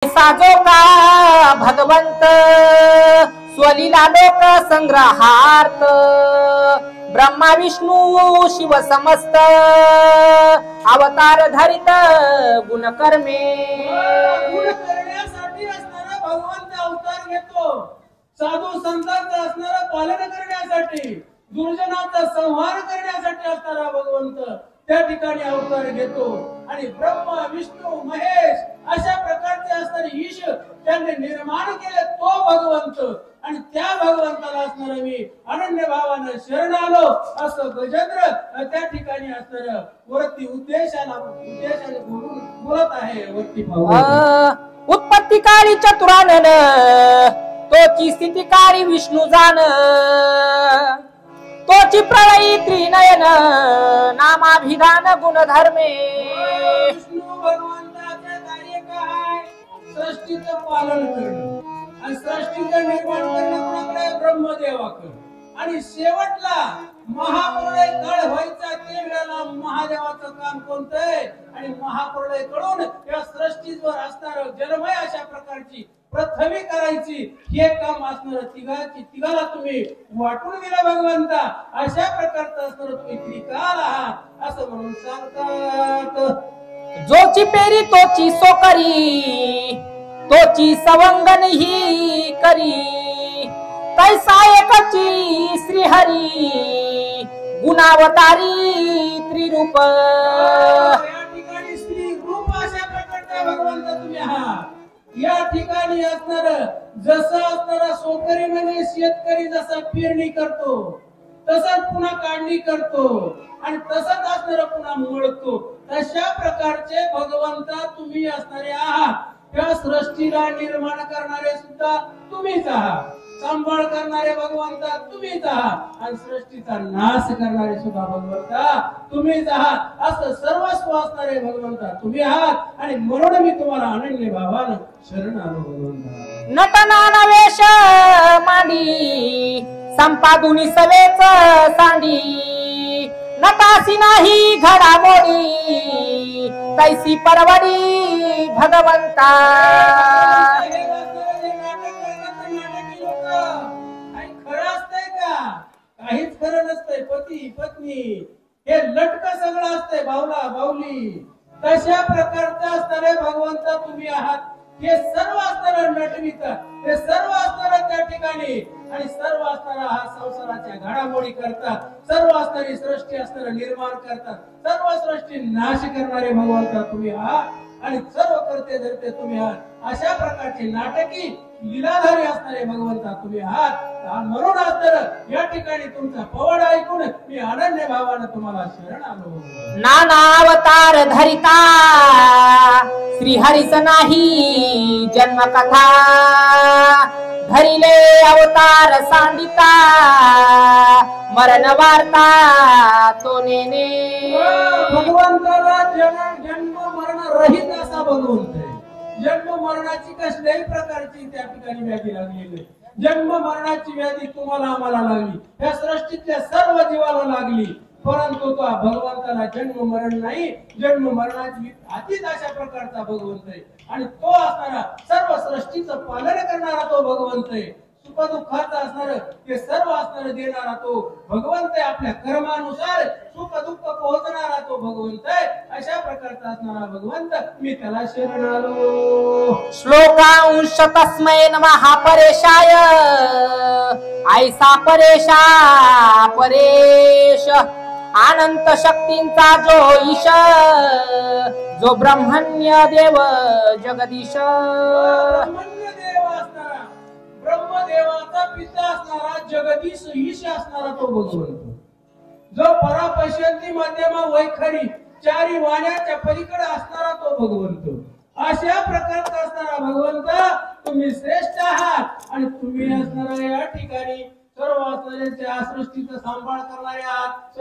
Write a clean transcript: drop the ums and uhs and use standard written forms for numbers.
साजो का भगवंत स्वलीला लोक संग्रहार्थ ब्रह्मा विष्णू शिव समस्त अवतार धरित गुणकर्मे गुण करण्यासाठी असणारा भगवंत अवतार घेतो। साधू संतांचा असणारा पालन करण्यासाठी दुर्जनांचा संहार करण्यासाठी असणारा भगवंत त्या ठिकाणी अवतार घेतो। आणि ब्रह्मा विष्णू महेश अशा प्रकारचे असणारे ईश त्यांनी निर्माण केले तो भगवंत। आणि त्या भगवंताला असणारा मी अनन्य भावाने शरण आलो असं गजेंद्र त्या ठिकाणी असणारा वरती उद्देशाने बोलत आहे। वरती उत्पत्ती काळी चतुरानन तोची स्थिती काळी विष्णू जाण तोची प्रलयी त्रिनयन नामाभिधान गुणधर्मे विष्णू भगवंताचे कार्य काय? सृष्टीचं पालन करणे आणि सृष्टीचं निर्माण करणे कोणाकडे? ब्रह्मदेवाकडे। आणि शेवटला महाप्रलय काळ व्हायचा ते वेळेला महादेवाचं काम कोणतं आहे? आणि महाप्रलय कडून या सृष्टीवर असणार जन्मय अशा प्रकारची प्रथमी करायची हे काम असणार तिघाला तुम्ही वाटून दिलं भगवंता। अशा प्रकारचं असणार तुम्ही त्रिकाल आहात असं म्हणून सांगतात। जोची पेरी तोची सोकरी तोची सवंगन ही करी कैसा एकची श्रीहरी गुणावतारी त्रिरूप या ठिकाणी श्री रूप अशा प्रकारचा भगवंत तुम्ही आहात। या ठिकाणी असणार जसं असणारा सोकरी म्हणजे शेतकरी जसा पेरणी करतो तसंच पुन्हा काढणी करतो आणि तसंच असणार पुन्हा मळतो तशा प्रकारचे भगवंत तुम्ही असणारे आहात। त्या सृष्टीला निर्माण करणारे सुद्धा तुम्हीच आहात, सांभाळ करणारे भगवंता तुम्हीच आहात आणि सृष्टीचा नाश करणारे सुद्धा भगवंता तुम्हीच आहात। असं सर्वस्व असणारे भगवंता तुम्ही आहात आणि म्हणून मी तुम्हाला अनन्य भावानं शरण आलो भगवंता। नटना वेश मांडी संपादुनी सवेच सांडी नटासी नाही घडामोडी तैसी परवडी भगवंता। काहीच खरं नसतंय। पती पत्नी हे लटक सगळं असतंय, बावला बावली तशा प्रकारचं असणारे भगवंत तुम्ही आहात। हे सर्व असणारा नटविता हे सर्व असणारा त्या ठिकाणी आणि सर्व असणारा हा संसाराच्या घडामोडी करतात, सर्व असणारी सृष्टी असणारा निर्माण करतात, सर्व सृष्टी नाश करणारे भगवंता तुम्ही आहात आणि सर्व करते धरते तुम्ही आहात। अशा प्रकारचे नाटकी लीलाधारी असणारे भगवंता तुम्ही आहात। म्हणून असणार या ठिकाणी तुमचा पवाड ऐकून मी अनन्य भावानं तुम्हाला शरण आलो। नाना अवतार धरिता श्रीहरीच नाही जन्म कथा धरिले अवतार सांडिता मरण वार्ता तो नेने। भगवंताला जन्म मरण रहित असा भगवंत आहे। जन्म मरणाची कसल्याही प्रकारची त्या ठिकाणी व्याधी लागलेली, जन्म मरणाची व्याधी तुम्हाला आम्हाला लागली, या सृष्टीतल्या सर्व जीवाला लागली, परंतु तो भगवंताला जन्म मरण नाही, जन्म मरणाची अतीत अशा प्रकारचा भगवंत आहे। आणि तो असणारा सर्व सृष्टीचं पालन करणारा तो भगवंत आहे। सुख दुःखाचा असणार ते सर्व असणार देणारा तो भगवंत आहे। आपल्या कर्मानुसार सुख दुःख पोहोचणारा तो भगवंत आहे। अशा प्रकारचा असणारा भगवंत मी त्याला शरण आलो। श्लोकांश तस्मै नमः परेशाय ऐसा परेशा परेश अनंत शक्तींचा जो ईश जो ब्रह्मण्य देव जगदीश। ब्रह्मदेवाचा पिता असणारा जगदीश ईश असणारा तो भगवंत, जो परापश्यंती मध्यमा वैखरी चारी वाण्याच्या पलीकडे असणारा तो भगवंत। अशा प्रकारचा असणारा भगवंत तुम्ही श्रेष्ठ आहात आणि तुम्ही असणारा या ठिकाणी सर्व असणाऱ्यांच्या सृष्टीचा सांभाळ करणारे आहात।